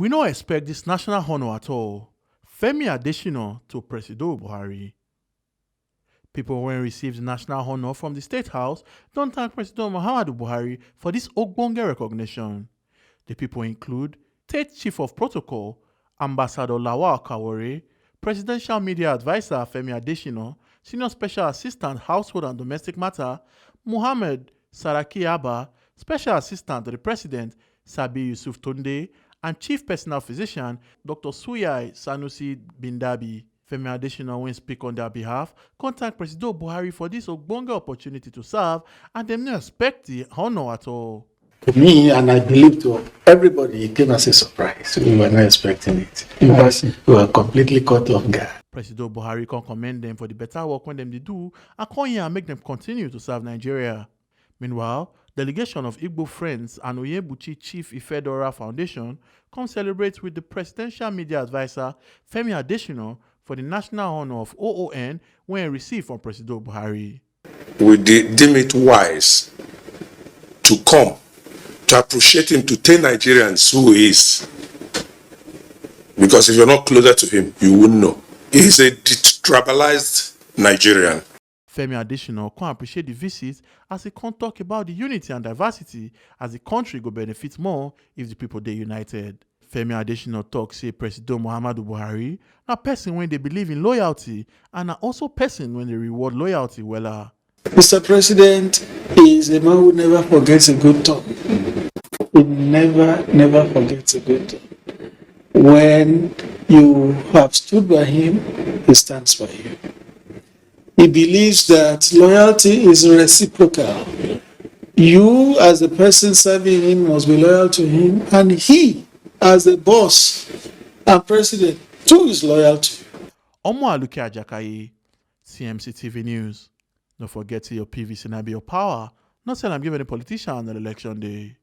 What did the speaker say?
We don't expect this national honor at all. Femi Adesina to Presido Buhari. People when received the national honor from the State House don't thank President Muhammadu Buhari for this ogbonge recognition. The people include State Chief of Protocol, Ambassador Lawal Kawore, Presidential Media Advisor Femi Adesina, Senior Special Assistant Household and Domestic Matter, Muhammad Saraki Abba, Special Assistant to the President Sabi Yusuf Tunde, and Chief Personal Physician Dr. Suyai Sanusi Bindabi. Femi Adesina, when speak on their behalf, contact President Buhari for this ogbonge opportunity to serve, and them no expect the honor at all. To me, and I believe to everybody, it came as a surprise. We were not expecting it. Because we were completely caught off guard. President Buhari can commend them for the better work when them they do, and come here and make them continue to serve Nigeria. Meanwhile, delegation of Igbo Friends and Oyebuchi Chief Ifedora Foundation come celebrate with the Presidential Media Advisor Femi Adesina for the national honor of OON when received from President Buhari. We deem it wise to come to appreciate him, to tell Nigerians who he is. Because if you're not closer to him, you wouldn't know. He is a detribalized Nigerian. Femi Adesina can appreciate the visit as he can talk about the unity and diversity as the country go benefit more if the people dey united. Femi Adesina talk say President Muhammadu Buhari na person when they believe in loyalty and na also person when they reward loyalty wella. Mr. President is a man who never forgets a good turn. He never forgets a good turn. When you have stood by him, he stands by you. He believes that loyalty is reciprocal. You, as the person serving him, must be loyal to him, and he, as the boss and president, too, is loyal to you. Omo Aluke Ajakaye, CMC TV News. Don't forget to your PVC and be your power. Not saying I'm giving a politician on election day.